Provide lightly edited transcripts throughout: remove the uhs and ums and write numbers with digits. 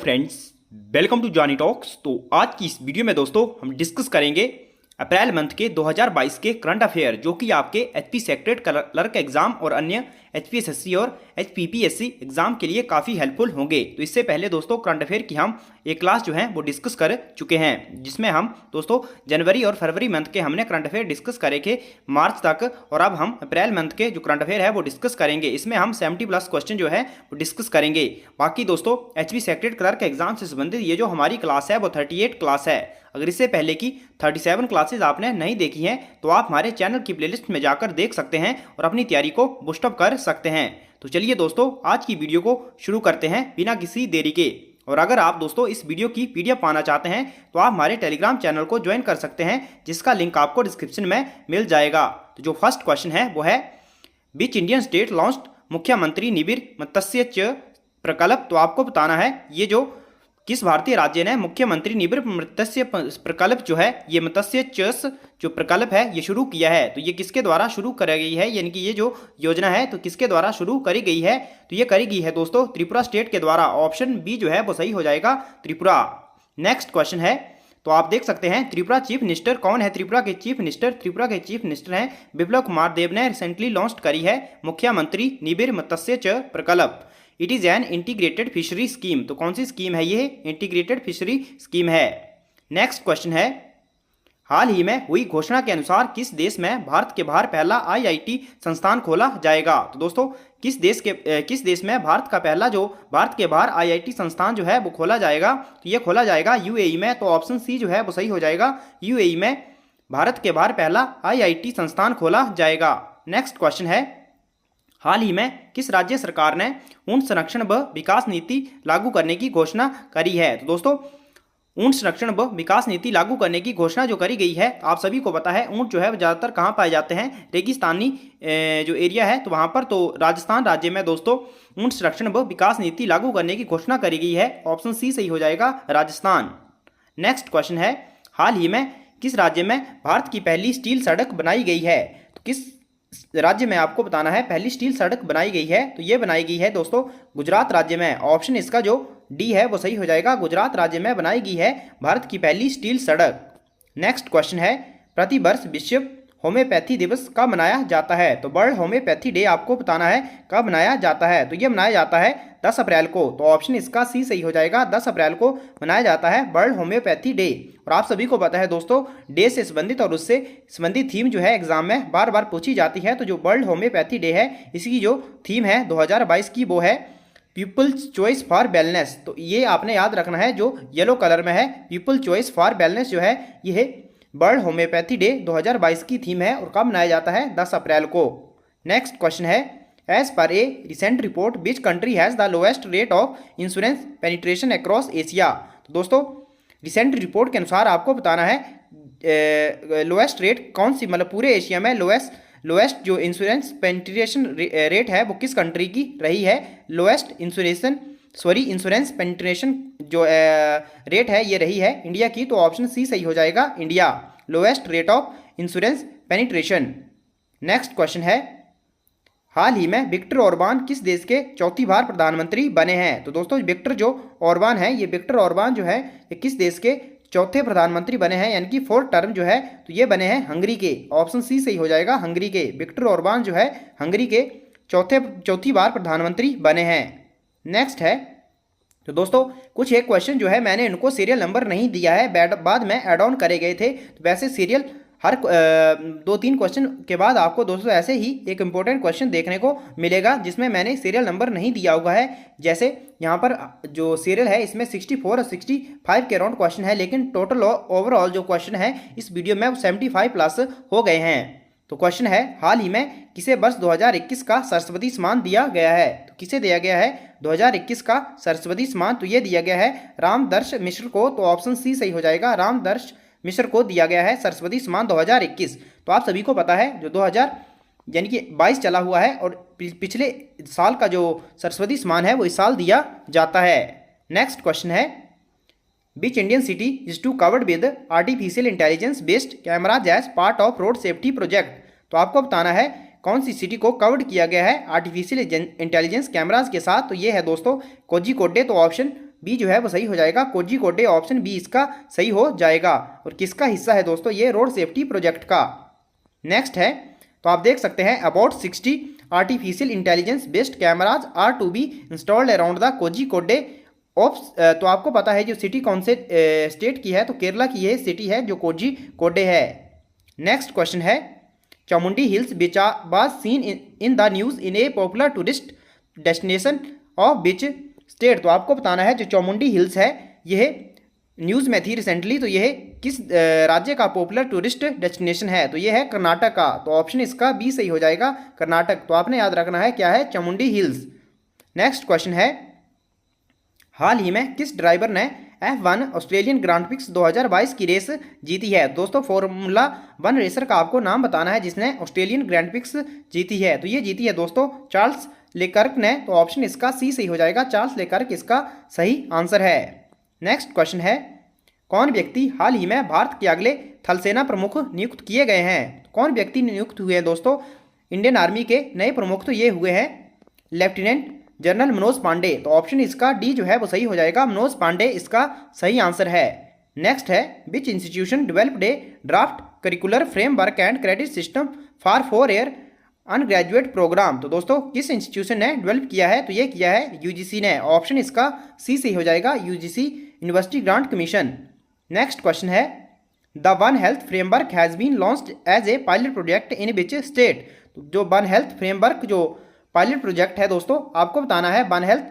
Friends, welcome to Johnny talks. तो आज की इस वीडियो में दोस्तों हम डिस्कस करेंगे अप्रैल मंथ के 2022 के करंट अफेयर, जो कि आपके एचपी सेक्रेटरी क्लर्क एग्जाम और अन्य एचपीएसएससी और एचपीपीएससी एग्जाम के लिए काफ़ी हेल्पफुल होंगे। तो इससे पहले दोस्तों करंट अफेयर की हम एक क्लास जो है वो डिस्कस कर चुके हैं, जिसमें हम दोस्तों जनवरी और फरवरी मंथ के हमने करंट अफेयर डिस्कस करे थे मार्च तक, और अब हम अप्रैल मंथ के जो करंट अफेयर है वो डिस्कस करेंगे। इसमें हम 70+ क्वेश्चन जो है वो डिस्कस करेंगे। बाकी दोस्तों एचपी सेक्रेटरी क्लर्क एग्जाम से संबंधित ये जो हमारी क्लास है वो 38 क्लास है। अगर इससे पहले की 37 क्लासेज आपने नहीं देखी हैं तो आप हमारे चैनल की प्लेलिस्ट में जाकर देख सकते हैं और अपनी तैयारी को बूस्टअप कर सकते हैं। तो चलिए दोस्तों आज की वीडियो को शुरू करते हैं बिना किसी देरी के। और अगर आप दोस्तों इस वीडियो की पीडीएफ पाना चाहते हैं तो आप हमारे टेलीग्राम चैनल को ज्वाइन कर सकते हैं, जिसका लिंक आपको डिस्क्रिप्शन में मिल जाएगा। तो जो फर्स्ट क्वेश्चन है वो है विच इंडियन स्टेट लॉन्च्ड मुख्यमंत्री निबिर मत्स्य च प्रकल्प। तो आपको बताना है ये जो किस भारतीय राज्य ने मुख्यमंत्री निबिर मत्स्य प्रकल्प जो है, ये मत्स्य चस जो प्रकल्प है ये शुरू किया है। तो ये किसके द्वारा शुरू करी गई है, यानी कि ये जो योजना है तो किसके द्वारा शुरू करी गई है, तो ये करी गई है दोस्तों त्रिपुरा स्टेट के द्वारा। ऑप्शन बी जो है वो सही हो जाएगा, त्रिपुरा। नेक्स्ट क्वेश्चन है, तो आप देख सकते हैं त्रिपुरा चीफ मिनिस्टर कौन है। त्रिपुरा के चीफ मिनिस्टर हैं बिप्लब कुमार देब ने रिसेंटली लॉन्च करी है मुख्यमंत्री निबिर मत्स्य च प्रकल्प। It is an integrated fishery scheme. तो कौन सी स्कीम है, ये इंटीग्रेटेड फिशरी स्कीम है। नेक्स्ट क्वेश्चन है, हाल ही में हुई घोषणा के अनुसार किस देश में भारत के बाहर पहला आईआईटी संस्थान खोला जाएगा। तो दोस्तों किस देश में भारत के बाहर आईआईटी संस्थान जो है वो खोला जाएगा, तो ये खोला जाएगा यूएई में। तो ऑप्शन सी जो है वो सही हो जाएगा, यूएई में भारत के बाहर पहला आईआईटी संस्थान खोला जाएगा। नेक्स्ट क्वेश्चन है, हाल ही में किस राज्य सरकार ने ऊंट संरक्षण व विकास नीति लागू करने की घोषणा करी है। तो दोस्तों ऊंट संरक्षण व विकास नीति लागू करने की घोषणा जो करी गई है, आप सभी को पता है ऊंट जो है ज़्यादातर कहाँ पाए जाते हैं, रेगिस्तानी जो एरिया है तो वहाँ पर। तो राजस्थान राज्य में दोस्तों ऊंट संरक्षण व विकास नीति लागू करने की घोषणा करी गई है। ऑप्शन सी सही हो जाएगा, राजस्थान। नेक्स्ट क्वेश्चन है, हाल ही में किस राज्य में भारत की पहली स्टील सड़क बनाई गई है। तो किस राज्य में आपको बताना है पहली स्टील सड़क बनाई गई है, तो ये बनाई गई है दोस्तों गुजरात राज्य में। ऑप्शन इसका जो डी है वो सही हो जाएगा, गुजरात राज्य में बनाई गई है भारत की पहली स्टील सड़क। नेक्स्ट क्वेश्चन है, प्रति वर्ष विश्व होम्योपैथी दिवस कब मनाया जाता है। तो वर्ल्ड होम्योपैथी डे आपको बताना है कब मनाया जाता है, तो ये मनाया जाता है 10 अप्रैल को। तो ऑप्शन इसका सी सही हो जाएगा, 10 अप्रैल को मनाया जाता है वर्ल्ड होम्योपैथी डे। और आप सभी को पता है दोस्तों डे से संबंधित और उससे संबंधित थीम जो है एग्जाम में बार बार पूछी जाती है। तो जो वर्ल्ड होम्योपैथी डे है इसकी जो थीम है 2022 की वो है पीपल्स चॉइस फॉर वेलनेस। तो ये आपने याद रखना है, जो येलो कलर में है पीपल चॉइस फॉर वेलनेस जो है ये है वर्ल्ड होम्योपैथी डे 2022 की थीम है और कब मनाया जाता है 10 अप्रैल को। नेक्स्ट क्वेश्चन है, as per a recent report which country has the lowest rate of insurance penetration across Asia. तो दोस्तों रिसेंट रिपोर्ट के अनुसार आपको बताना है लोएस्ट रेट कौन सी, मतलब पूरे एशिया में लोएस्ट जो इंश्योरेंस पेनिट्रेशन रेट है वो किस कंट्री की रही है। लोएस्ट इंश्योरेंस पेनिट्रेशन जो रेट है ये रही है इंडिया की। तो ऑप्शन सी सही हो जाएगा, India, lowest rate of insurance penetration. Next question है, हाल ही में विक्टर ऑर्बान किस देश के चौथी बार प्रधानमंत्री बने हैं। तो दोस्तों विक्टर ऑर्बान जो है ये किस देश के चौथे प्रधानमंत्री बने हैं, यानी कि 4th टर्म जो है तो ये बने हैं हंगरी के। ऑप्शन सी सही हो जाएगा, हंगरी के। विक्टर ऑर्बान जो है हंगरी के चौथी बार प्रधानमंत्री बने हैं। नेक्स्ट है, तो दोस्तों कुछ एक क्वेश्चन जो है मैंने इनको सीरियल नंबर नहीं दिया है, बाद में ऐड ऑन करे गए थे। तो वैसे सीरियल हर 2-3 क्वेश्चन के बाद आपको दोस्तों ऐसे ही एक इंपॉर्टेंट क्वेश्चन देखने को मिलेगा जिसमें मैंने सीरियल नंबर नहीं दिया हुआ है। जैसे यहाँ पर जो सीरियल है इसमें 64 और 65 के अराउंड क्वेश्चन है, लेकिन टोटल ओवरऑल जो क्वेश्चन है इस वीडियो में 75+ हो गए हैं। तो क्वेश्चन है, हाल ही में किसे वर्ष 2021 का सरस्वती सम्मान दिया गया है। तो किसे दिया गया है 2021 का सरस्वती सम्मान, तो ये दिया गया है रामदर्श मिश्र को। तो ऑप्शन सी सही हो जाएगा, रामदर्श मिश्र को दिया गया है सरस्वती सम्मान 2021। तो आप सभी को पता है जो 2022 चला हुआ है और पिछले साल का जो सरस्वती सम्मान है वो इस साल दिया जाता है। नेक्स्ट क्वेश्चन है, which Indian city is to covered with artificial intelligence based cameras as part of road safety project. तो आपको बताना है कौन सी सिटी को कवर्ड किया गया है आर्टिफिशियल इंटेलिजेंस कैमराज के साथ। तो ये है दोस्तों कोझिकोडे। तो ऑप्शन बी जो है वो सही हो जाएगा कोझिकोडे, ऑप्शन बी इसका सही हो जाएगा। और किसका हिस्सा है दोस्तों, ये रोड सेफ्टी प्रोजेक्ट का। नेक्स्ट है, तो आप देख सकते हैं about 60 artificial intelligence based cameras are to be installed around the Kozhikode of. तो आपको पता है जो सिटी कौन से स्टेट की है, तो केरला की यह सिटी है जो कोझिकोडे है। नेक्स्ट क्वेश्चन है, Chamundi hills which was seen in the news in A popular tourist destination of which state. तो आपको बताना है जो चामुंडी हिल्स है यह न्यूज़ में थी रिसेंटली, तो यह किस राज्य का पॉपुलर टूरिस्ट डेस्टिनेशन है, तो यह है कर्नाटक का। तो ऑप्शन इसका बी सही हो जाएगा कर्नाटक। तो आपने याद रखना है क्या है, चामुंडी हिल्स। नेक्स्ट क्वेश्चन है, हाल ही में किस ड्राइवर ने F1 ऑस्ट्रेलियन ग्रांड प्रिक्स 2022 की रेस जीती है। दोस्तों फॉर्मूला 1 रेसर का आपको नाम बताना है जिसने ऑस्ट्रेलियन ग्रैंड प्रिक्स जीती है। तो ये जीती है दोस्तों चार्ल्स लेकर्क ने। तो ऑप्शन इसका सी सही हो जाएगा, चार्ल्स लेकर्क इसका सही आंसर है। नेक्स्ट क्वेश्चन है, कौन व्यक्ति हाल ही में भारत के अगले थल सेना प्रमुख नियुक्त किए गए हैं। कौन व्यक्ति नियुक्त हुए हैं दोस्तों इंडियन आर्मी के नए प्रमुख, तो ये हुए हैं लेफ्टिनेंट जनरल मनोज पांडे। तो ऑप्शन इसका डी जो है वो सही हो जाएगा, मनोज पांडे इसका सही आंसर है। नेक्स्ट है, which institution developed a draft curricular framework and credit system for 4 year undergraduate program. तो दोस्तों किस इंस्टीट्यूशन ने डेवलप किया है, तो ये किया है यूजीसी ने। ऑप्शन इसका सी सही हो जाएगा, UGC university grant commission. Next question है, the one health framework has been launched as a pilot project in which state. जो वन हेल्थ फ्रेमवर्क जो पायलट प्रोजेक्ट है दोस्तों, आपको बताना है वन हेल्थ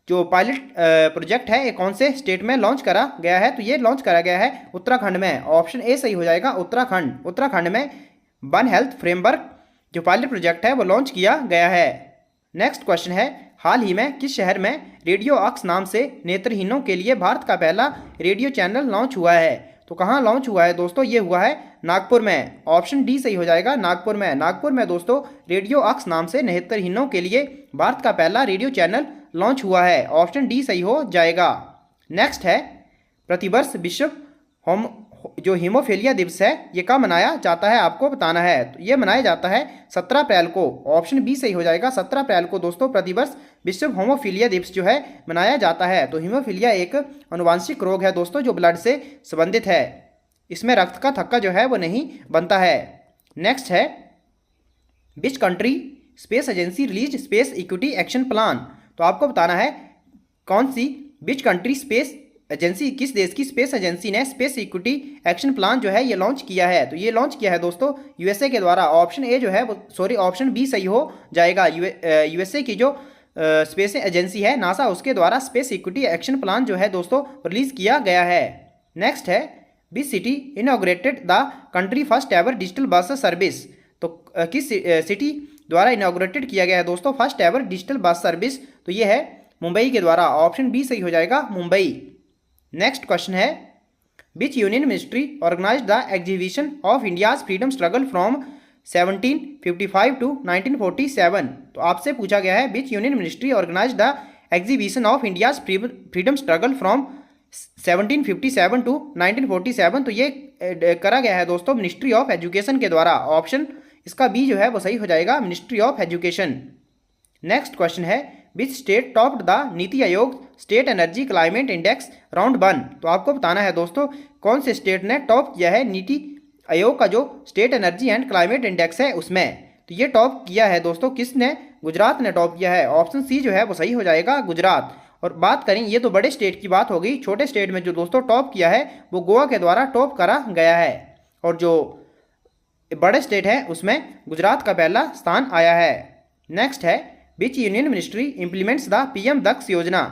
जो पायलट प्रोजेक्ट है ये कौन से स्टेट में लॉन्च करा गया है। तो ये लॉन्च करा गया है उत्तराखंड में। ऑप्शन ए सही हो जाएगा उत्तराखंड। उत्तराखंड में वन हेल्थ फ्रेमवर्क जो पायलट प्रोजेक्ट है वो लॉन्च किया गया है। नेक्स्ट क्वेश्चन है, हाल ही में किस शहर में रेडियो ऑक्स नाम से नेत्रहीनों के लिए भारत का पहला रेडियो चैनल लॉन्च हुआ है। तो कहाँ लॉन्च हुआ है दोस्तों, ये हुआ है नागपुर में। ऑप्शन डी सही हो जाएगा नागपुर में। नागपुर में दोस्तों रेडियो ऑक्स नाम से नेत्रहीनों के लिए भारत का पहला रेडियो चैनल लॉन्च हुआ है। ऑप्शन डी सही हो जाएगा। नेक्स्ट है, प्रतिवर्ष विश्व जो हीमोफीलिया दिवस है ये कब मनाया जाता है, आपको बताना है। तो ये मनाया जाता है 17 अप्रैल को। ऑप्शन बी सही हो जाएगा, 17 अप्रैल को दोस्तों प्रतिवर्ष विश्व हीमोफीलिया दिवस जो है मनाया जाता है। तो हीमोफीलिया एक आनुवांशिक रोग है दोस्तों जो ब्लड से संबंधित है, इसमें रक्त का थक्का जो है वो नहीं बनता है। नेक्स्ट है, which country space agency release space equity action plan. तो आपको बताना है कौन सी विच कंट्री स्पेस एजेंसी, किस देश की स्पेस एजेंसी ने स्पेस इक्विटी एक्शन प्लान जो है ये लॉन्च किया है। तो ये लॉन्च किया है दोस्तों यूएसए के द्वारा। ऑप्शन ए जो है वो ऑप्शन बी सही हो जाएगा। यूएसए की जो स्पेस एजेंसी है नासा, उसके द्वारा स्पेस इक्विटी एक्शन प्लान जो है दोस्तों रिलीज किया गया है। नेक्स्ट है, which city inaugurated the country first ever digital bus service. तो किस सिटी द्वारा इनॉग्रेटेड किया गया है दोस्तों first ever digital bus service, तो ये है मुंबई के द्वारा। ऑप्शन बी सही हो जाएगा मुंबई। नेक्स्ट क्वेश्चन है, which union ministry organized the exhibition of India's freedom struggle from 1755 to 1947। तो आपसे पूछा गया है which union ministry organized the exhibition of India's freedom struggle from 1757 to 1947। तो ये करा गया है दोस्तों मिनिस्ट्री ऑफ एजुकेशन के द्वारा। ऑप्शन इसका बी जो है वो सही हो जाएगा, ministry of education. Next question है, which state topped the NITI Aayog state energy climate index round 1। तो आपको बताना है दोस्तों कौन से स्टेट ने टॉप किया है नीति आयोग का जो state energy and climate index है उसमें। तो ये टॉप किया है दोस्तों किसने, गुजरात ने टॉप किया है। ऑप्शन सी जो है वो सही हो जाएगा गुजरात। और बात करें, ये तो बड़े स्टेट की बात हो गई, छोटे स्टेट में जो दोस्तों टॉप किया है वो गोवा के द्वारा टॉप करा गया है। और जो बड़े स्टेट है उसमें गुजरात का पहला स्थान आया है। नेक्स्ट है, which union ministry implements the PM Daksh Yojana.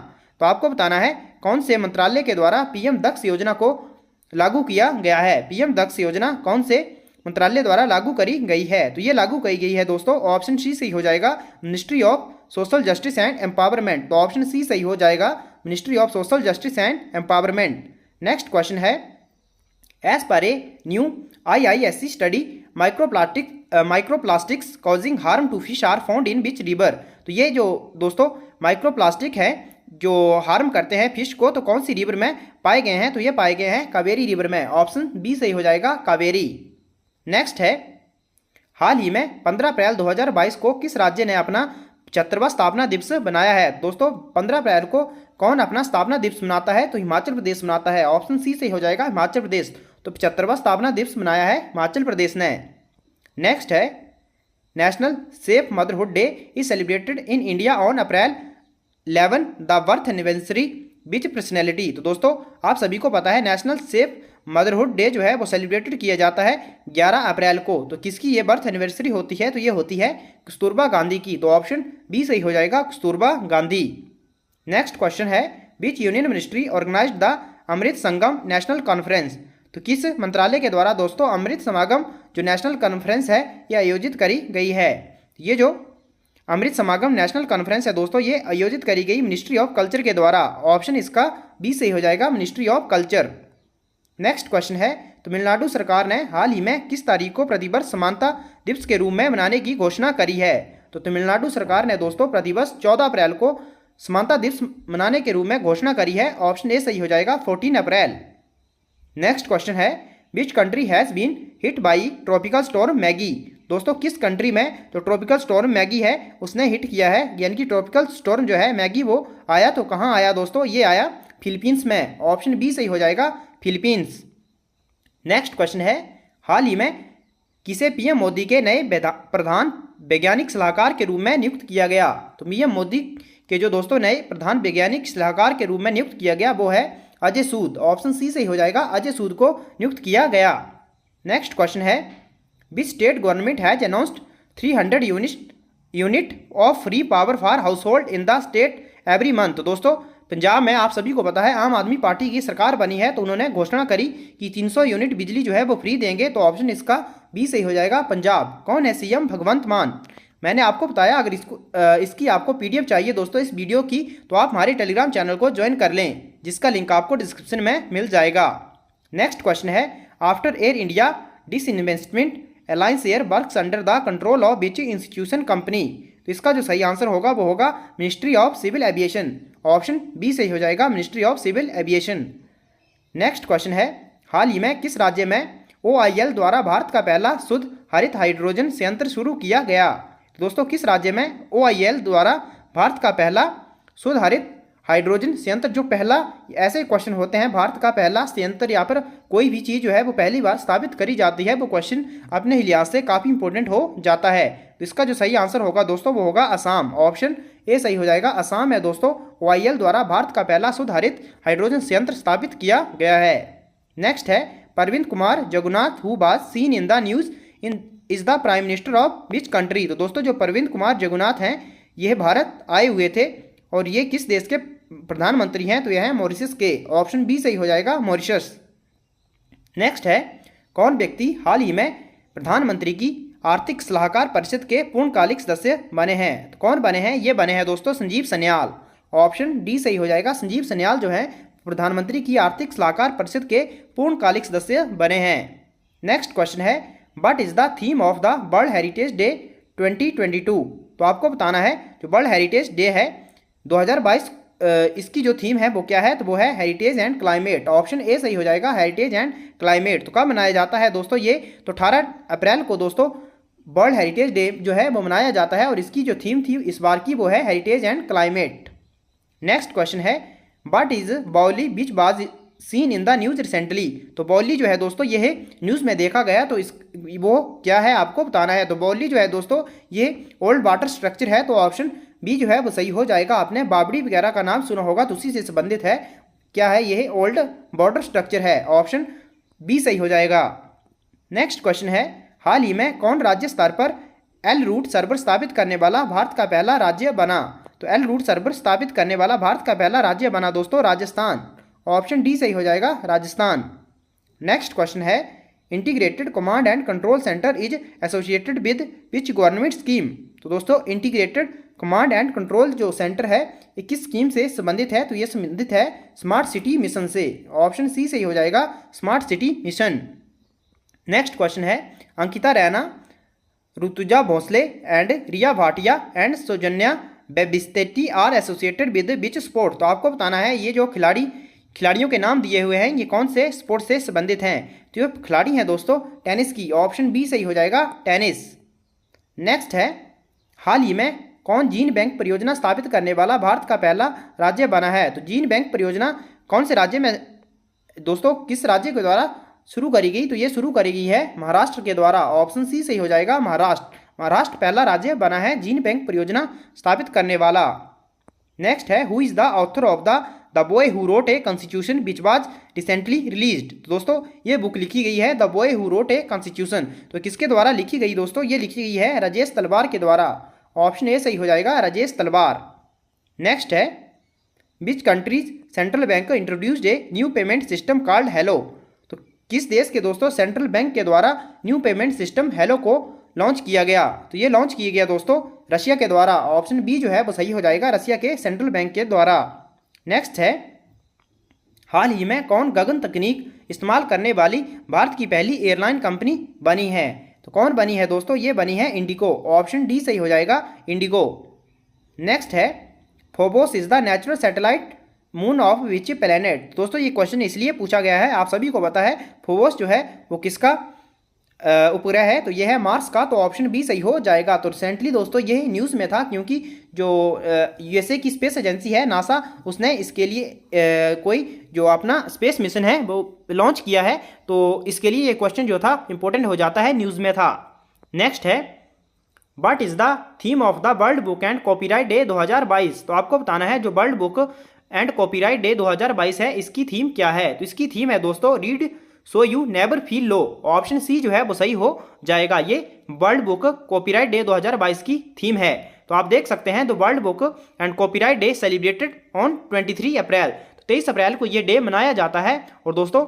तो आपको बताना है कौन से मंत्रालय के द्वारा पीएम दक्ष योजना को लागू किया गया है। पीएम दक्ष योजना कौन से मंत्रालय द्वारा लागू करी गई है। तो ये लागू करी गई है दोस्तों, ऑप्शन सी सही हो जाएगा, ministry of social justice and empowerment. तो ऑप्शन सी सही हो जाएगा, ministry of social justice and empowerment. Next question है, as per a new IISc study microplastics causing harm to fish are found in which river. तो ये जो दोस्तों microplastic है जो हार्म करते हैं फिश को, तो कौन सी रिवर में पाए गए हैं। तो ये पाए गए हैं कावेरी रिवर में। ऑप्शन बी सही हो जाएगा कावेरी। नेक्स्ट है, हाल ही में 15 अप्रैल 2022 को किस राज्य ने अपना 75वां स्थापना दिवस बनाया है। दोस्तों 15 अप्रैल को कौन अपना स्थापना दिवस मनाता है? तो हिमाचल प्रदेश मनाता है। ऑप्शन सी सही हो जाएगा, हिमाचल प्रदेश। तो 75वां स्थापना दिवस मनाया है हिमाचल प्रदेश ने। नेक्स्ट है national safe motherhood day is celebrated in India on April 11 the birth anniversary which personality. तो दोस्तों आप सभी को पता है नेशनल सेफ मदरहुड डे जो है वो सेलिब्रेटेड किया जाता है 11 अप्रैल को। तो किसकी ये बर्थ एनिवर्सरी होती है? तो ये होती है कस्तूरबा गांधी की। तो ऑप्शन बी सही हो जाएगा, कस्तूरबा गांधी। नेक्स्ट क्वेश्चन है which union ministry organized the Amrit Sangam national conference. तो किस मंत्रालय के द्वारा दोस्तों अमृत समागम जो नेशनल कॉन्फ्रेंस है ये आयोजित करी गई है? ये जो अमृत समागम नेशनल कॉन्फ्रेंस है दोस्तों ये आयोजित करी गई मिनिस्ट्री ऑफ कल्चर के द्वारा। ऑप्शन इसका बी सही हो जाएगा, ministry of culture. Next question है तमिलनाडु सरकार ने हाल ही में किस तारीख को प्रतिवर्ष समानता दिवस के रूप में मनाने की घोषणा करी है? तो तमिलनाडु सरकार ने दोस्तों प्रतिवर्ष 14 अप्रैल को समानता दिवस मनाने के रूप में घोषणा करी है। ऑप्शन ए सही हो जाएगा, 14 अप्रैल। नेक्स्ट क्वेश्चन है which country has been hit by tropical storm Megi. दोस्तों किस कंट्री में जो ट्रॉपिकल स्टॉर्म मैगी है उसने हिट किया है, यानी कि ट्रॉपिकल स्टॉर्म जो है मैगी वो आया तो कहाँ आया दोस्तों? ये आया फिलीपींस में। ऑप्शन बी सही हो जाएगा, फिलीपींस। नेक्स्ट क्वेश्चन है हाल ही में किसे पीएम मोदी के नए प्रधान वैज्ञानिक सलाहकार के रूप में नियुक्त किया गया? तो पीएम मोदी के जो दोस्तों नए प्रधान वैज्ञानिक सलाहकार के रूप में नियुक्त किया गया वो है अजय सूद। ऑप्शन सी सही हो जाएगा, अजय सूद को नियुक्त किया गया। नेक्स्ट क्वेश्चन है which state government has announced 300 unit of free power for house hold in the state every month. तो दोस्तों पंजाब में आप सभी को पता है आम आदमी पार्टी की सरकार बनी है, तो उन्होंने घोषणा करी कि 300 यूनिट बिजली जो है वो फ्री देंगे। तो ऑप्शन इसका बी सही हो जाएगा, पंजाब। कौन है सीएम? भगवंत मान। मैंने आपको बताया अगर इसकी आपको पीडीएफ चाहिए दोस्तों इस वीडियो की तो आप हमारे टेलीग्राम चैनल को ज्वाइन कर लें, जिसका लिंक आपको डिस्क्रिप्शन में मिल जाएगा। नेक्स्ट क्वेश्चन है after Air India disinvestment Alliance Air works under the control of which institution company. तो इसका जो सही आंसर होगा वो होगा ministry of civil aviation. Option B सही हो जाएगा, ministry of civil aviation. Next question है हाल ही में किस राज्य में OIL द्वारा भारत का पहला शुद्ध हरित हाइड्रोजन संयंत्र शुरू किया गया? दोस्तों किस राज्य में OIL द्वारा भारत का पहला शुद्ध हरित हाइड्रोजन संयंत्र, जो पहला ऐसे क्वेश्चन होते हैं भारत का पहला संयंत्र या फिर कोई भी चीज़ जो है वो पहली बार स्थापित करी जाती है वो क्वेश्चन अपने ही लिहाज से काफ़ी इंपॉर्टेंट हो जाता है। तो इसका जो सही आंसर होगा दोस्तों वो होगा असम। ऑप्शन ए सही हो जाएगा, असम है दोस्तों। OIL द्वारा भारत का पहला शुद्ध हरित हाइड्रोजन संयंत्र स्थापित किया गया है। नेक्स्ट है Parvind Kumar Jugnauth who was seen in the news in is the prime minister of which country. तो दोस्तों जो परविंद कुमार जगन्नाथ हैं ये भारत आए हुए थे और ये किस देश के प्रधानमंत्री हैं? तो यह है मॉरिशस के। ऑप्शन बी सही हो जाएगा, मॉरिशस। नेक्स्ट है कौन व्यक्ति हाल ही में प्रधानमंत्री की आर्थिक सलाहकार परिषद के पूर्णकालिक सदस्य बने हैं? तो कौन बने हैं? ये बने हैं दोस्तों संजीव सन्याल। ऑप्शन डी सही हो जाएगा, संजीव सन्याल जो है प्रधानमंत्री की आर्थिक सलाहकार परिषद के पूर्णकालिक सदस्य बने हैं। नेक्स्ट क्वेश्चन है what is the theme of the world heritage day 2022। तो आपको बताना है जो वर्ल्ड हेरिटेज डे है 2022 इसकी जो थीम है वो क्या है? तो वो है heritage and climate. Option A सही हो जाएगा, हेरिटेज एंड क्लाइमेट। तो कब मनाया जाता है दोस्तों ये? तो 18 अप्रैल को दोस्तों वर्ल्ड हेरिटेज डे जो है वो मनाया जाता है और इसकी जो थीम थी इस बार की वो है heritage and climate. Next question है व्हाट इज बाउली बीच बाज scene in the news recently. तो बाउली जो है दोस्तों ये न्यूज़ में देखा गया, तो इस वो क्या है आपको बताना है। तो बाउली जो है दोस्तों ये ओल्ड वाटर स्ट्रक्चर है। तो ऑप्शन बी जो है वो सही हो जाएगा। आपने बावड़ी वगैरह का नाम सुना होगा तो उसी से संबंधित है। क्या है? ये ओल्ड वाटर स्ट्रक्चर है। ऑप्शन बी सही हो जाएगा। नेक्स्ट क्वेश्चन है हाल ही में कौन राज्य स्तर पर एल रूट सर्वर स्थापित करने वाला भारत का पहला राज्य बना? तो एल रूट सर्वर स्थापित करने वाला भारत का पहला राज्य बना दोस्तों राजस्थान। ऑप्शन डी सही हो जाएगा, राजस्थान। नेक्स्ट क्वेश्चन है integrated command and control centre is associated with which government scheme. तो दोस्तों इंटीग्रेटेड कमांड एंड कंट्रोल जो सेंटर है ये किस स्कीम से संबंधित है? तो ये संबंधित है स्मार्ट सिटी मिशन से। ऑप्शन सी सही हो जाएगा, smart city mission. Next question है Ankita Raina, Rutuja Bhosale and Riya Bhatia and Sowjanya Bavisetti are associated with which sport. तो आपको बताना है ये जो खिलाड़ियों के नाम दिए हुए हैं ये कौन से स्पोर्ट से संबंधित हैं? तो ये खिलाड़ी हैं दोस्तों टेनिस की। ऑप्शन बी सही हो जाएगा, टेनिस। नेक्स्ट है हाल ही में कौन जीन बैंक परियोजना स्थापित करने वाला भारत का पहला राज्य बना है? तो जीन बैंक परियोजना कौन से राज्य में दोस्तों, किस राज्य के द्वारा शुरू करी गई? तो ये शुरू करी गई है महाराष्ट्र के द्वारा। ऑप्शन सी सही हो जाएगा, महाराष्ट्र। महाराष्ट्र पहला राज्य बना है जीन बैंक परियोजना स्थापित करने वाला। नेक्स्ट है, who is the author of the boy who wrote a constitution which was recently released? दोस्तों ये बुक लिखी गई है the boy who wrote a constitution. तो किसके द्वारा लिखी गई दोस्तों? ये लिखी गई है राजेश तलवार के द्वारा। ऑप्शन ए सही हो जाएगा, राजेश तलवार। नेक्स्ट है, which countries central bank introduced a new payment system called hello? तो किस देश के दोस्तों सेंट्रल बैंक के द्वारा न्यू पेमेंट सिस्टम हेलो को लॉन्च किया गया? तो ये लॉन्च किया गया दोस्तों रशिया के द्वारा। ऑप्शन बी जो है वो सही हो जाएगा, रशिया के सेंट्रल बैंक के द्वारा। नेक्स्ट है, हाल ही में कौन गगन तकनीक इस्तेमाल करने वाली भारत की पहली एयरलाइन कंपनी बनी है? तो कौन बनी है दोस्तों? ये बनी है इंडिगो। ऑप्शन डी सही हो जाएगा, इंडिगो। नेक्स्ट है, Phobos is the natural satellite moon of which planet? दोस्तों ये क्वेश्चन इसलिए पूछा गया है, आप सभी को पता है फोबोस जो है वो किसका उपग्रह है? तो यह है मार्स का। तो ऑप्शन बी सही हो जाएगा। तो रिसेंटली दोस्तों ये न्यूज़ में था, क्योंकि जो यूएसए की स्पेस एजेंसी है नासा, उसने इसके लिए कोई जो अपना स्पेस मिशन है वो लॉन्च किया है। तो इसके लिए ये क्वेश्चन जो था इंपॉर्टेंट हो जाता है, न्यूज़ में था। नेक्स्ट है, what is the theme of the world book and copyright day 2022? तो आपको बताना है जो world book and copyright day 2022 है, इसकी थीम क्या है? तो इसकी थीम है दोस्तों, read so you never feel low. Option C जो है वो सही हो जाएगा। ये वर्ल्ड बुक कॉपीराइट डे 2022 की थीम है। तो आप देख सकते हैं, the world book and copyright day celebrated on 23 अप्रैल। तो 23 अप्रैल को ये डे मनाया जाता है। और दोस्तों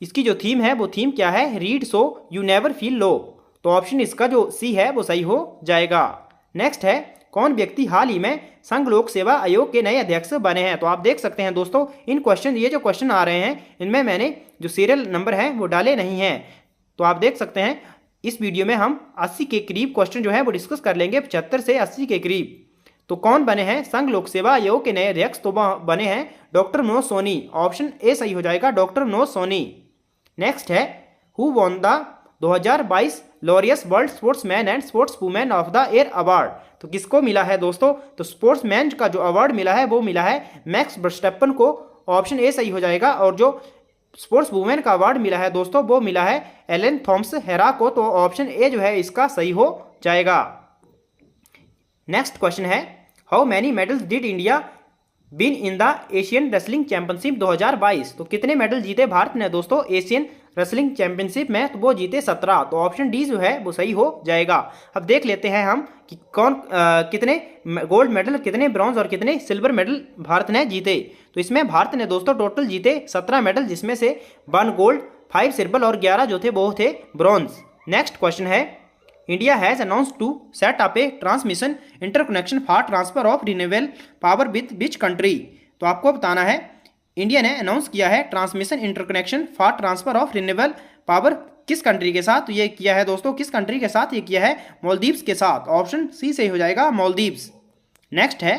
इसकी जो थीम है वो थीम क्या है? Read so you never feel लो। तो ऑप्शन इसका जो सी है वो सही हो जाएगा। नेक्स्ट है, कौन व्यक्ति हाल ही में संघ लोक सेवा आयोग के नए अध्यक्ष बने हैं? तो आप देख सकते हैं दोस्तों, इन क्वेश्चन, ये जो क्वेश्चन आ रहे हैं इनमें मैंने जो सीरियल नंबर है वो डाले नहीं हैं। तो आप देख सकते हैं इस वीडियो में हम 80 के करीब क्वेश्चन जो है वो डिस्कस कर लेंगे, 75 से 80 के करीब। तो कौन बने हैं संघ लोक सेवा आयोग के नए अध्यक्ष? तो बने हैं doctor Manoj Soni. Option A सही हो जाएगा, डॉक्टर मनोज सोनी। नेक्स्ट है, who won the 2022 Laureus world sportsman and sports women of the year award? तो किसको मिला है दोस्तों? तो स्पोर्ट्समैन का जो अवार्ड मिला है वो मिला है मैक्स वर्स्टेपन को। ऑप्शन ए सही हो जाएगा। और जो स्पोर्ट्स वुमेन का अवार्ड मिला है दोस्तों वो मिला है एलेन थॉम्स हेरा को। तो ऑप्शन ए जो है इसका सही हो जाएगा। नेक्स्ट क्वेश्चन है, how many medals did India win in the Asian wrestling championship 2022? तो कितने मेडल जीते भारत ने दोस्तों एशियन रेसलिंग चैंपियनशिप में? तो वो जीते 17। तो ऑप्शन डी जो है वो सही हो जाएगा। अब देख लेते हैं हम कि कौन कितने गोल्ड मेडल, कितने ब्रॉन्ज और कितने सिल्वर मेडल भारत ने जीते। तो इसमें भारत ने दोस्तों टोटल जीते 17 मेडल, जिसमें से 1 गोल्ड, 5 सिल्वर और 11 जो थे वो थे ब्रॉन्ज। नेक्स्ट क्वेश्चन है, India has announced to set up a transmission interconnection for transfer of renewable power with which country? तो आपको बताना है, इंडिया ने अनाउंस किया है transmission interconnection for transfer of renewable power किस कंट्री के साथ? तो ये किया है दोस्तों, किस कंट्री के साथ ये किया है? मालदीव्स के साथ। ऑप्शन सी सही हो जाएगा, मालदीव्स। नेक्स्ट है,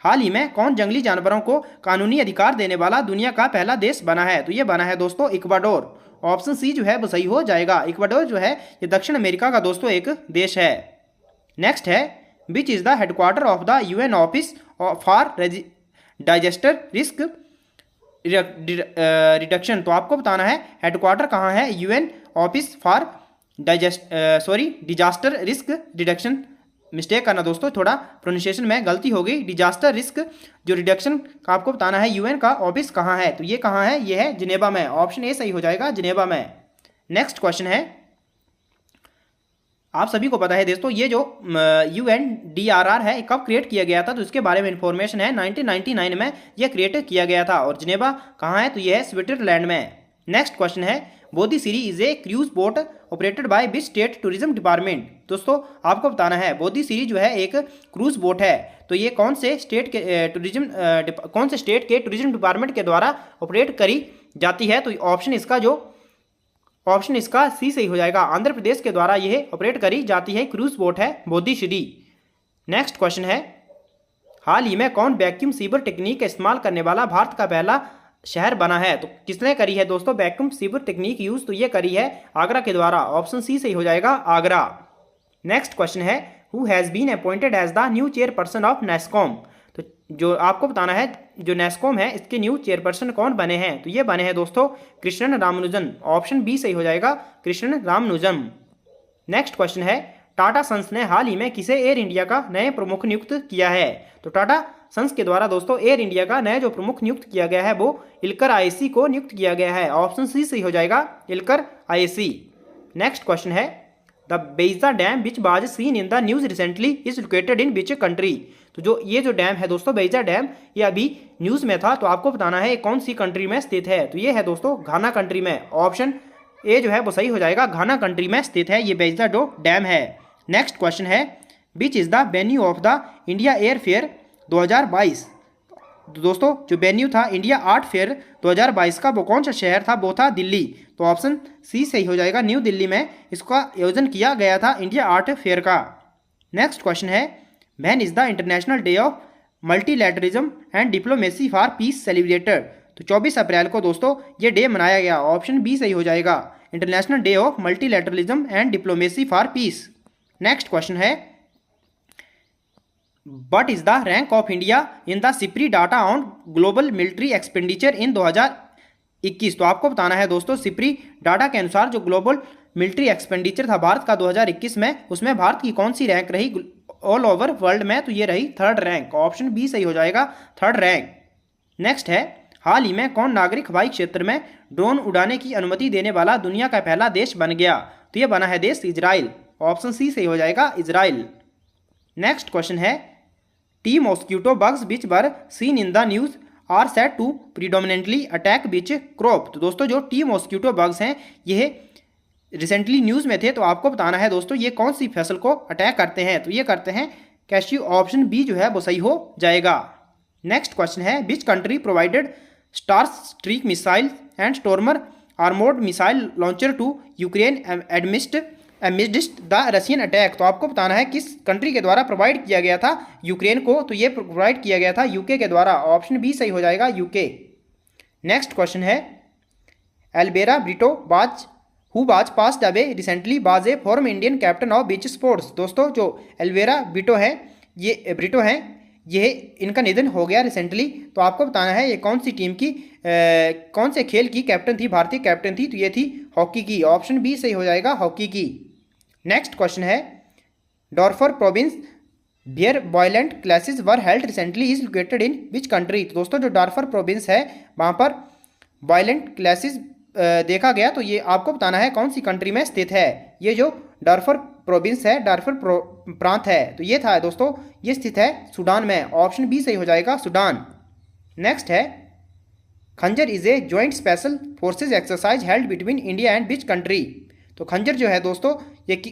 हाल ही में कौन जंगली जानवरों को कानूनी अधिकार देने वाला दुनिया का पहला देश बना है? तो ये बना है दोस्तों इक्वाडोर। ऑप्शन सी जो है वो सही हो जाएगा। इक्वाडोर जो है ये दक्षिण अमेरिका का दोस्तों एक देश है। नेक्स्ट है, which is the headquarter of the UN office for digester risk reduction? तो आपको बताना है हेडक्वार्टर कहाँ है UN office for disaster risk reduction. Mistake करना दोस्तों, थोड़ा प्रोनाउंसिएशन में गलती हो गई। डिजास्टर रिस्क जो रिडक्शन का आपको बताना है यूएन का ऑफिस कहाँ है? तो ये कहाँ है? ये है जिनेवा में। ऑप्शन ए सही हो जाएगा, जिनेवा में। नेक्स्ट क्वेश्चन है, आप सभी को पता है दोस्तों ये जो UNDRR है कब क्रिएट किया गया था? तो इसके बारे में इंफॉर्मेशन है, 1999 में यह क्रिएट किया गया था। और जिनेवा कहाँ है? तो यह है स्विट्जरलैंड में। नेक्स्ट क्वेश्चन है, Bodhi Sree is a cruise boat operated by which state tourism department? दोस्तों आपको बताना है बोधी सीरी जो है एक क्रूज बोट है, तो ये कौन से स्टेट के टूरिज्म डिपार्टमेंट के द्वारा ऑपरेट करी जाती है? तो ऑप्शन इसका सी सही हो जाएगा। आंध्र प्रदेश के द्वारा यह ऑपरेट करी जाती है क्रूज बोट है बोधी सीरी। नेक्स्ट क्वेश्चन है, हाल ही में कौन वैक्यूम सीवर टेक्निक का इस्तेमाल करने वाला भारत का पहला शहर बना है? तो किसने करी है दोस्तों वैक्यूम सीवर टेक्निक यूज? तो ये करी है आगरा के द्वारा। ऑप्शन सी सही हो जाएगा, आगरा। नेक्स्ट क्वेश्चन है, who has been appointed as the new chairperson of Nasscom. तो जो आपको बताना है जो नेस्कॉम है इसके न्यू चेयरपर्सन कौन बने हैं, तो ये बने हैं दोस्तों कृष्णन रामानुजन। ऑप्शन बी सही हो जाएगा, कृष्णन रामानुजन। नेक्स्ट क्वेश्चन है टाटा सन्स ने हाल ही में किसे एयर इंडिया का नए प्रमुख नियुक्त किया है। तो टाटा सन्स के द्वारा दोस्तों एयर इंडिया का नया जो प्रमुख नियुक्त किया गया है वो इल्कर आईएसी को नियुक्त किया गया है। ऑप्शन सी सही हो जाएगा, इल्कर आईएसी। नेक्स्ट क्वेश्चन है the Beija dam which was seen in the news recently is located in which country. तो जो ये जो डैम है दोस्तों बेइजा डैम, ये अभी न्यूज़ में था, तो आपको बताना है कौन सी कंट्री में स्थित है। तो ये है दोस्तों घाना कंट्री में। ऑप्शन ए जो है वो सही हो जाएगा, घाना कंट्री में स्थित है ये बेइजा जो डैम है। नेक्स्ट क्वेश्चन है which is the venue of the India air fare 2022। तो दोस्तों जो वेन्यू था इंडिया आर्ट फेयर 2022 का वो कौन सा शहर था, वो था दिल्ली। तो ऑप्शन सी सही हो जाएगा, न्यू दिल्ली में इसका आयोजन किया गया था इंडिया आर्ट फेयर का। नेक्स्ट क्वेश्चन है when is the international day of मल्टीलैटरिज्म and diplomacy for piece celebrated. तो 24 अप्रैल को दोस्तों ये डे मनाया गया। ऑप्शन बी सही हो जाएगा, international day of multilateralism and diplomacy for peace. Next question है what is the rank of India in the SIPRI data on global military expenditure in 2021। तो आपको बताना है दोस्तों सिप्री डाटा के अनुसार जो ग्लोबल मिलिट्री एक्सपेंडिचर था भारत का 2021 में, उसमें भारत की कौन सी रैंक रही ऑल ओवर वर्ल्ड में, तो ये रही थर्ड रैंक। ऑप्शन बी सही हो जाएगा, थर्ड रैंक। नेक्स्ट है हाल ही में कौन नागरिक हवाई क्षेत्र में ड्रोन उड़ाने की अनुमति देने वाला दुनिया का पहला देश बन गया। तो ये बना है देश इजराइल। ऑप्शन सी सही हो जाएगा, इजराइल। नेक्स्ट क्वेश्चन है tea mosquito bugs which were seen in the news are set to predominantly attack which crop. तो दोस्तों जो टी मॉस्किटो बग्स हैं ये रिसेंटली न्यूज़ में थे, तो आपको बताना है दोस्तों ये कौन सी फसल को अटैक करते हैं। तो ये करते हैं कैश्यू। ऑप्शन बी जो है वो सही हो जाएगा। नेक्स्ट क्वेश्चन है which country provided Starstreak missile and Stormer armoured missile launcher to Ukraine amidst the Russian attack. तो आपको बताना है किस कंट्री के द्वारा प्रोवाइड किया गया था यूक्रेन को। तो ये प्रोवाइड किया गया था यूके के द्वारा। ऑप्शन बी सही हो जाएगा, यूके। नेक्स्ट क्वेश्चन है एल्बेरा ब्रिटो बाज who was passed away recently was a form Indian captain of beach sports. दोस्तों जो एल्वेरा ब्रिटो है ये इनका निधन हो गया रिसेंटली। तो आपको बताना है ये कौन सी टीम की कौन से खेल की कैप्टन थी, भारतीय कैप्टन थी। तो ये थी हॉकी की। ऑप्शन बी सही हो जाएगा, हॉकी की। नेक्स्ट क्वेश्चन है Darfur province where violent clashes were held recently is located in which country. तो दोस्तों जो डॉर्फर प्रोविंस है वहाँ पर वायलेंट क्लासेस देखा गया। तो ये आपको बताना है कौन सी कंट्री में स्थित है। ये जो डॉर्फर प्रोविंस है, डॉर्फर प्रांत है, तो ये था दोस्तों ये स्थित है सूडान में। ऑप्शन बी सही हो जाएगा, सूडान। नेक्स्ट है खंजर is a joint special forces exercise held between India and which country. तो खंजर जो है दोस्तों ये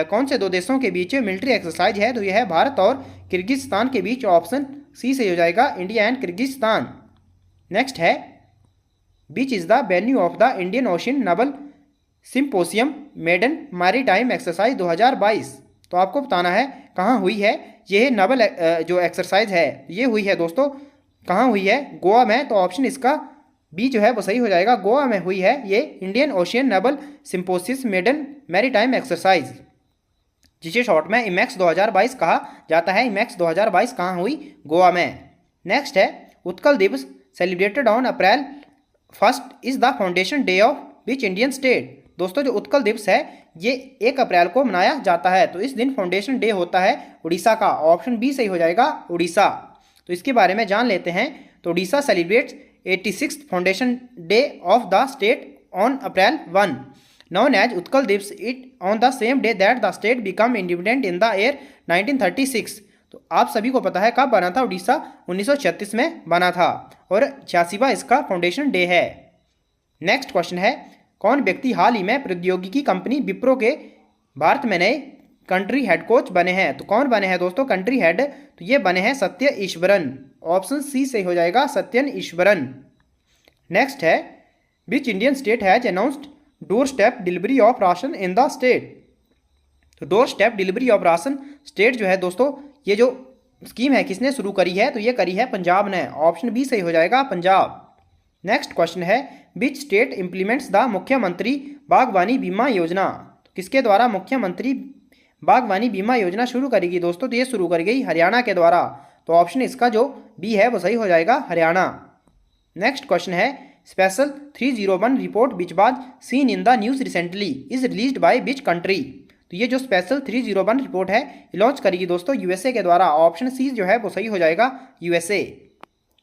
कौन से दो देशों के बीच मिलिट्री एक्सरसाइज है। तो ये है भारत और किर्गिस्तान के बीच। ऑप्शन सी सही हो जाएगा, इंडिया एंड किर्गिस्तान। नेक्स्ट है which is the venue of the Indian Ocean naval symposium maiden maritime exercise 2022। तो आपको बताना है कहाँ हुई है ये नवल जो एक्सरसाइज है। ये हुई है दोस्तों कहाँ हुई है, गोवा में। तो ऑप्शन इसका बी जो है वो सही हो जाएगा, गोवा में हुई है ये Indian Ocean naval symposium maiden maritime exercise, जिसे शॉर्ट में इमैक्स 2022 कहा जाता है। इमैक्स 2022 कहाँ हुई, गोवा में। नेक्स्ट है उत्कल दिवस celebrated on April 1 is the foundation day of which Indian state. दोस्तों जो उत्कल दिवस है ये 1 अप्रैल को मनाया जाता है। तो इस दिन फाउंडेशन डे होता है उड़ीसा का। ऑप्शन बी सही हो जाएगा, उड़ीसा। तो इसके बारे में जान लेते हैं। तो Orissa celebrates 86th foundation day of the state on April 1 known as Utkal Divas it on the same day that the state become independent in the year 1936। तो आप सभी को पता है कब बना था उड़ीसा, 1936 में बना था और 86वां इसका फाउंडेशन डे है। नेक्स्ट क्वेश्चन है कौन व्यक्ति हाल ही में प्रौद्योगिकी कंपनी विप्रो के भारत में नए कंट्री हेड कोच बने हैं। तो कौन बने हैं दोस्तों कंट्री हेड, तो ये बने हैं सत्य ईश्वरन। ऑप्शन सी सही हो जाएगा, सत्यन ईश्वरन। नेक्स्ट है which Indian state has announced door step delivery of ration in the state. तो door step delivery of ration state जो है दोस्तों ये जो स्कीम है किसने शुरू करी है, तो ये करी है पंजाब ने। ऑप्शन बी सही हो जाएगा, पंजाब। नेक्स्ट क्वेश्चन है विच स्टेट इम्प्लीमेंट्स द मुख्यमंत्री बागवानी बीमा योजना। तो किसके द्वारा मुख्यमंत्री बागवानी बीमा योजना शुरू करेगी दोस्तों? तो ये शुरू करी गई हरियाणा के द्वारा। तो ऑप्शन इसका जो बी है वो सही हो जाएगा, हरियाणा। नेक्स्ट क्वेश्चन है, special 301 report which was seen in the news recently is released by which country? तो ये जो स्पेशल 301 रिपोर्ट है ये लॉन्च करेगी दोस्तों यूएसए के द्वारा। ऑप्शन सी जो है वो सही हो जाएगा, यूएसए।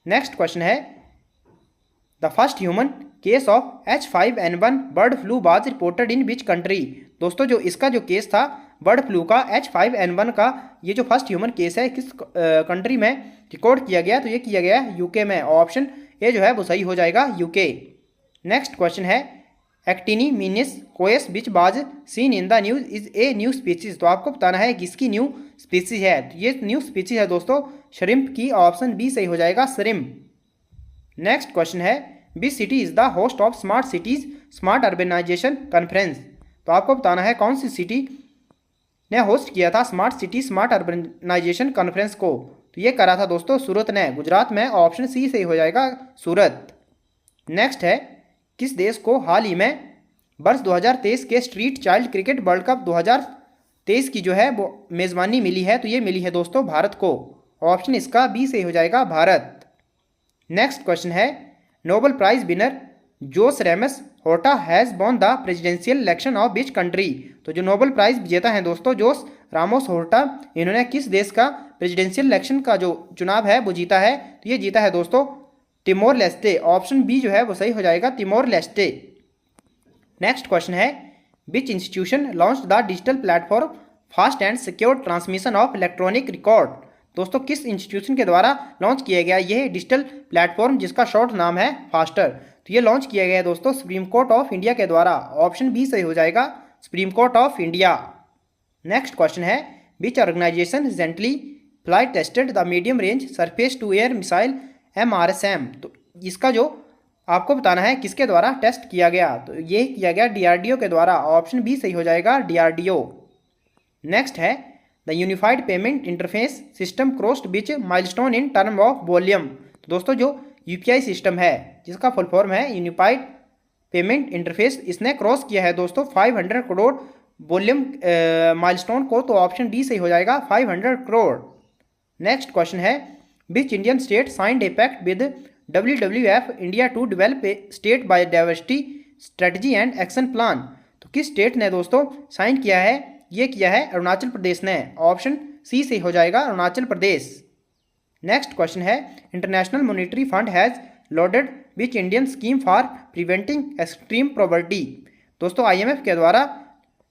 नेक्स्ट क्वेश्चन है, the first human case of H5N1 bird flu was reported in which country? दोस्तों जो इसका जो केस था बर्ड फ्लू का H5N1 का, ये जो फर्स्ट ह्यूमन केस है किस कंट्री में रिकॉर्ड किया गया? तो ये किया गया यूके में। ऑप्शन ए जो है वो सही हो जाएगा, यूके। नेक्स्ट क्वेश्चन है, एक्टिनिमीनिस कोएस which was seen in the news is a new species? तो आपको बताना है किसकी न्यू स्पीसीज है। तो ये न्यू स्पीसीज है दोस्तों श्रिम्प की। ऑप्शन बी सही हो जाएगा, श्रिम्प। नेक्स्ट क्वेश्चन है, which city is the host of smart cities smart urbanization conference? तो आपको बताना है कौन सी सिटी ने होस्ट किया था smart city smart urbanization conference को? तो ये करा था दोस्तों सूरत ने, गुजरात में। ऑप्शन सी सही हो जाएगा, सूरत। नेक्स्ट है, किस देश को हाल ही में वर्ष 2023 के street child cricket world cup 2023 की जो है वो मेज़बानी मिली है? तो ये मिली है दोस्तों भारत को। ऑप्शन इसका बी सही हो जाएगा, भारत। नेक्स्ट क्वेश्चन है, Nobel prize winner Jose Ramos Horta has won the presidential election of which country? तो जो नोबेल प्राइज विजेता हैं दोस्तों जोस रामोस होर्टा, इन्होंने किस देश का प्रेसिडेंशियल इलेक्शन का जो चुनाव है वो जीता है? तो ये जीता है दोस्तों तिमोर लेस्टे। ऑप्शन बी जो है वो सही हो जाएगा, तिमोर लेस्टे। नेक्स्ट क्वेश्चन है, which institution launch the digital platform fast and secure transmission of electronic record? दोस्तों किस इंस्टीट्यूशन के द्वारा लॉन्च किया गया यह डिजिटल प्लेटफॉर्म जिसका शॉर्ट नाम है फास्टर? तो ये लॉन्च किया गया है दोस्तों सुप्रीम कोर्ट ऑफ इंडिया के द्वारा। ऑप्शन बी सही हो जाएगा, supreme court of India. Next question है, which organisation recently flight tested the medium range surface to air missile MRSM? तो इसका जो आपको बताना है किसके द्वारा टेस्ट किया गया? तो ये किया गया DRDO के द्वारा। ऑप्शन बी सही हो जाएगा, DRDO। नेक्स्ट है, the unified payment interface system crossed which milestone in term of volume? तो दोस्तों जो UPI सिस्टम है जिसका फुल फॉर्म है यूनिफाइड पेमेंट इंटरफेस, इसने क्रॉस किया है दोस्तों 500 करोड़ वॉल्यूम माइलस्टोन को। तो ऑप्शन डी सही हो जाएगा, 500 करोड़। नेक्स्ट क्वेश्चन है, which Indian state signed a pact with WWF India to develop a state biodiversity strategy and action plan? तो किस स्टेट ने दोस्तों साइन किया है? ये किया है अरुणाचल प्रदेश ने। ऑप्शन सी से हो जाएगा, अरुणाचल प्रदेश। नेक्स्ट क्वेश्चन है, international monetary fund has loaded which Indian scheme for preventing extreme poverty? दोस्तों IMF के द्वारा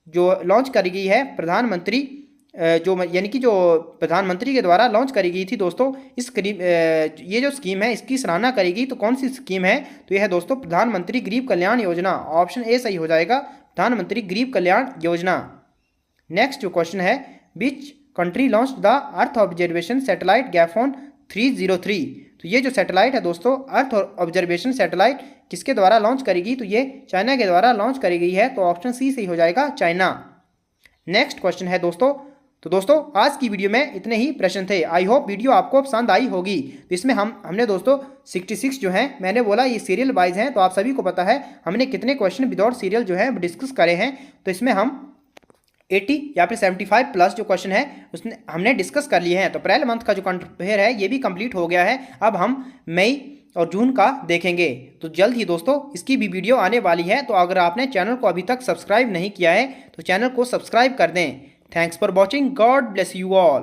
जो लॉन्च करी गई है प्रधानमंत्री जो प्रधानमंत्री के द्वारा लॉन्च करी गई थी दोस्तों इस ये जो स्कीम है इसकी सराहना करेगी। तो कौन सी स्कीम है? तो यह है दोस्तों प्रधानमंत्री गरीब कल्याण योजना। ऑप्शन ए सही हो जाएगा, प्रधानमंत्री गरीब कल्याण योजना। नेक्स्ट जो क्वेश्चन है, which country launch the earth observation satellite Gaofen 303? तो ये जो सैटेलाइट है दोस्तों अर्थ ऑब्जर्वेशन सैटेलाइट किसके द्वारा लॉन्च करेगी? तो ये चाइना के द्वारा लॉन्च करी गई है। तो ऑप्शन सी सही हो जाएगा, चाइना। नेक्स्ट क्वेश्चन है दोस्तों, तो दोस्तों आज की वीडियो में इतने ही प्रश्न थे। आई होप वीडियो आपको पसंद आई होगी। तो इसमें हमने दोस्तों 66 जो हैं, मैंने बोला ये सीरियल वाइज हैं, तो आप सभी को पता है हमने कितने क्वेश्चन विदाउट सीरियल जो है डिस्कस करे हैं। तो इसमें हम 80 या फिर 75 प्लस जो क्वेश्चन है उसने हमने डिस्कस कर लिए हैं। तो अप्रैल मंथ का जो करंट अफेयर है ये भी कंप्लीट हो गया है। अब हम मई और जून का देखेंगे। तो जल्द ही दोस्तों इसकी भी वीडियो आने वाली है। तो अगर आपने चैनल को अभी तक सब्सक्राइब नहीं किया है तो चैनल को सब्सक्राइब कर दें। Thanks for watching, God bless you all.